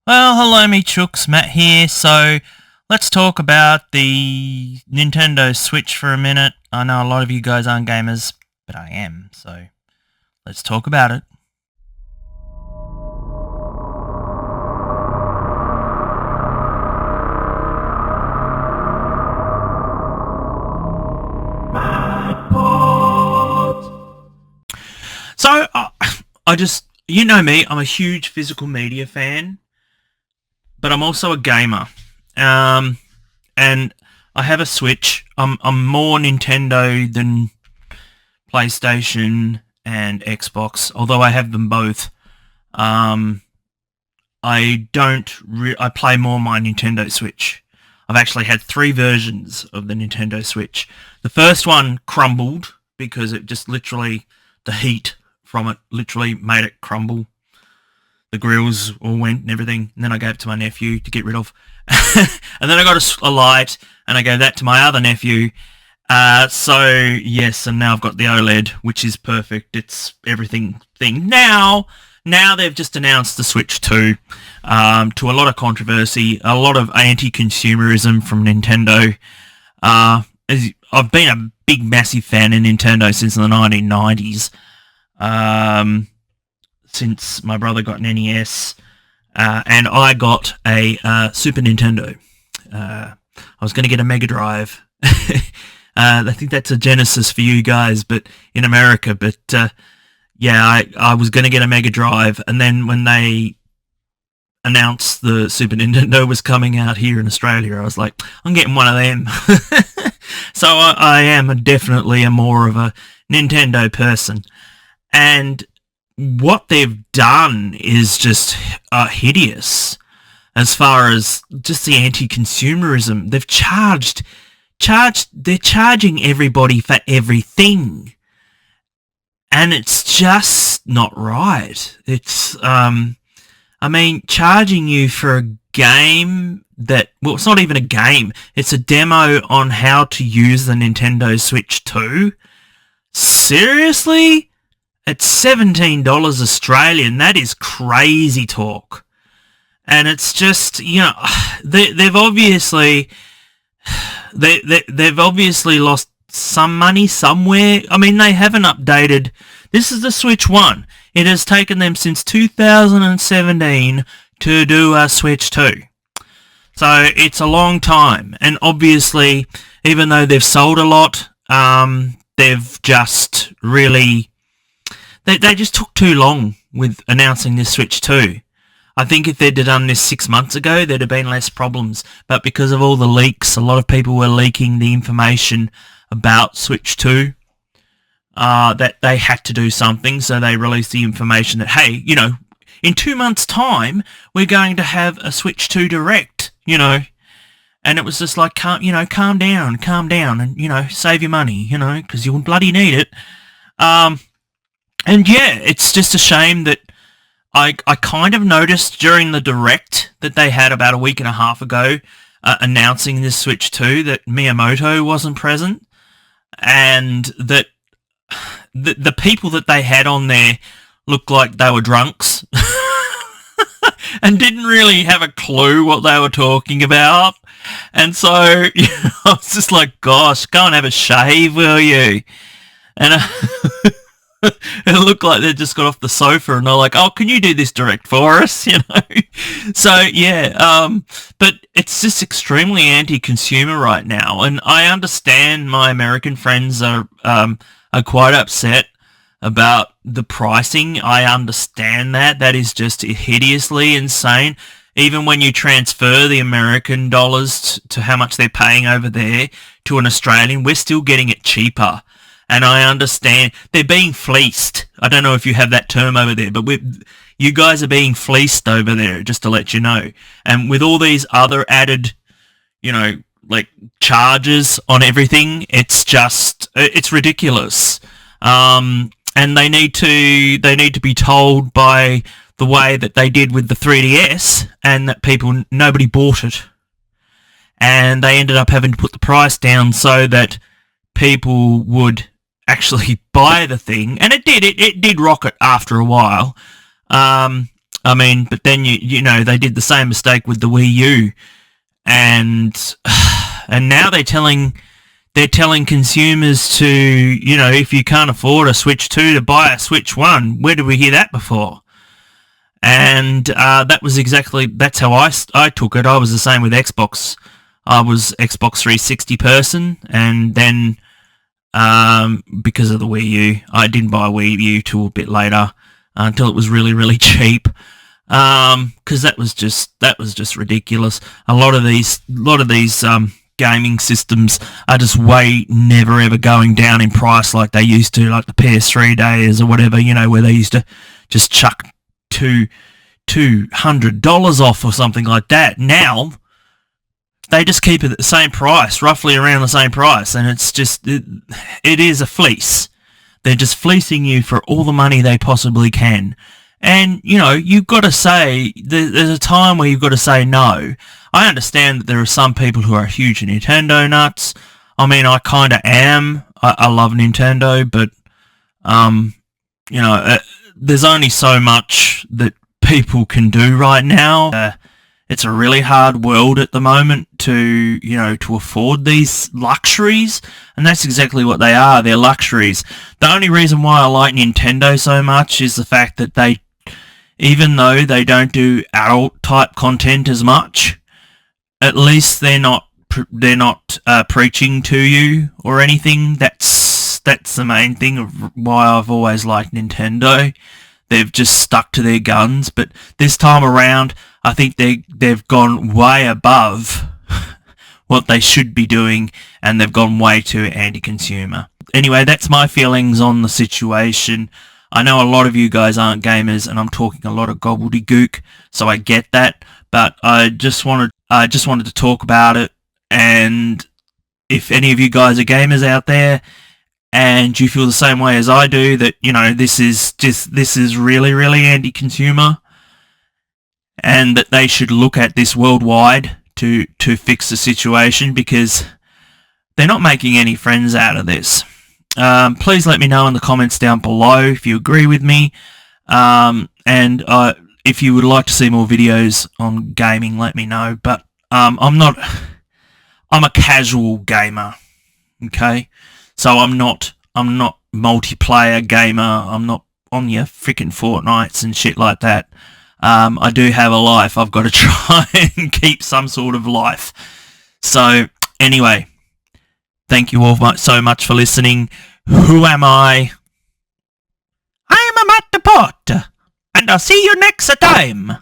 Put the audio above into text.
Well, hello me chooks, Matt here. So, let's talk about the Nintendo Switch for a minute. I know a lot of you guys aren't gamers, but I am, so let's talk about it. So, you know me, I'm a huge physical media fan, but I'm also a gamer. And I have a Switch. I'm more Nintendo than PlayStation and Xbox, although I have them both. I play more my Nintendo Switch. I've actually had 3 versions of the Nintendo Switch. The first one crumbled because it just literally, the heat from it literally made it crumble. The grills all went and everything, and then I gave it to my nephew to get rid of. And then I got a light, and I gave that to my other nephew. So, yes, and now I've got the OLED, which is perfect. It's everything thing. Now they've just announced the Switch 2, to a lot of controversy, a lot of anti-consumerism from Nintendo. I've been a big, massive fan of Nintendo since the 1990s. Since my brother got an NES, and I got a Super Nintendo. I was going to get a Mega Drive. I think that's a Genesis for you guys, but in America. But I was going to get a Mega Drive, and then when they announced the Super Nintendo was coming out here in Australia, I was like, I'm getting one of them. So I am definitely more of a Nintendo person. And what they've done is just hideous as far as just the anti-consumerism. They're charging everybody for everything. And it's just not right. It's, charging you for a game that, well, it's not even a game. It's a demo on how to use the Nintendo Switch 2. Seriously? At $17 Australian, that is crazy talk. And it's just, they've obviously lost some money somewhere. I mean, they haven't updated. This is the Switch 1. It has taken them since 2017 to do a Switch 2. So it's a long time. And obviously, even though they've sold a lot, they've just really... They just took too long with announcing this Switch 2. I think if they'd done this 6 months ago, there'd have been less problems. But because of all the leaks, a lot of people were leaking the information about Switch 2, that they had to do something. So they released the information that, hey, in 2 months' time, we're going to have a Switch 2 Direct, And it was just like, calm down, and, save your money, because you'll bloody need it. And yeah, it's just a shame that I kind of noticed during the Direct that they had about a week and a half ago announcing this Switch 2 that Miyamoto wasn't present, and that the people that they had on there looked like they were drunks and didn't really have a clue what they were talking about. And so I was just like, gosh, go and have a shave, will you? And it looked like they just got off the sofa and they're like, oh, can you do this Direct for us? So yeah, but it's just extremely anti-consumer right now. And I understand my American friends are quite upset about the pricing. I understand that. That is just hideously insane. Even when you transfer the American dollars to how much they're paying over there to an Australian, we're still getting it cheaper. And I understand they're being fleeced. I don't know if you have that term over there, but you guys are being fleeced over there, just to let you know. And with all these other added, charges on everything, it's ridiculous. And they need to be told by the way that they did with the 3DS, and that nobody bought it. And they ended up having to put the price down so that people would actually buy the thing, and it did rocket after a while. I mean, but then you know they did the same mistake with the Wii U, and now they're telling consumers to, you know, if you can't afford a Switch 2, to buy a Switch 1. Where did we hear that before? And that's how I took it. I was the same with Xbox. I was Xbox 360 person, and then because of the Wii U, I didn't buy a Wii U till a bit later, until it was really, really cheap. Because that was just ridiculous. A lot of these gaming systems are just never ever going down in price like they used to, like the PS3 days or whatever, you know, where they used to just chuck $200 off or something like that. Now they just keep it at the same price, roughly around the same price, and it's just it is a fleece. They're just fleecing you for all the money they possibly can. And, you know, you've got to say, there's a time where you've got to say no. I understand that there are some people who are huge Nintendo nuts. I mean, I kind of am. I love Nintendo, but, you know, there's only so much that people can do right now. It's a really hard world at the moment to, you know, to afford these luxuries, and that's exactly what they are. They're luxuries. The only reason why I like Nintendo so much is the fact that they, even though they don't do adult type content as much, at least they're not preaching to you or anything. That's the main thing of why I've always liked Nintendo. They've just stuck to their guns, but this time around, I think they've gone way above what they should be doing, and they've gone way too anti-consumer. Anyway, that's my feelings on the situation. I know a lot of you guys aren't gamers, and I'm talking a lot of gobbledygook, so I get that, but I just wanted to talk about it. And if any of you guys are gamers out there, and you feel the same way as I do, that, you know, this is really, really anti-consumer, and that they should look at this worldwide to fix the situation, because they're not making any friends out of this. Please let me know in the comments down below if you agree with me, and if you would like to see more videos on gaming, let me know. But I'm a casual gamer, okay? So I'm not multiplayer gamer. I'm not on your freaking Fortnites and shit like that. I do have a life. I've got to try and keep some sort of life. So anyway, thank you all so much for listening. Who am I? I'm a Matt the Pot, and I'll see you next time.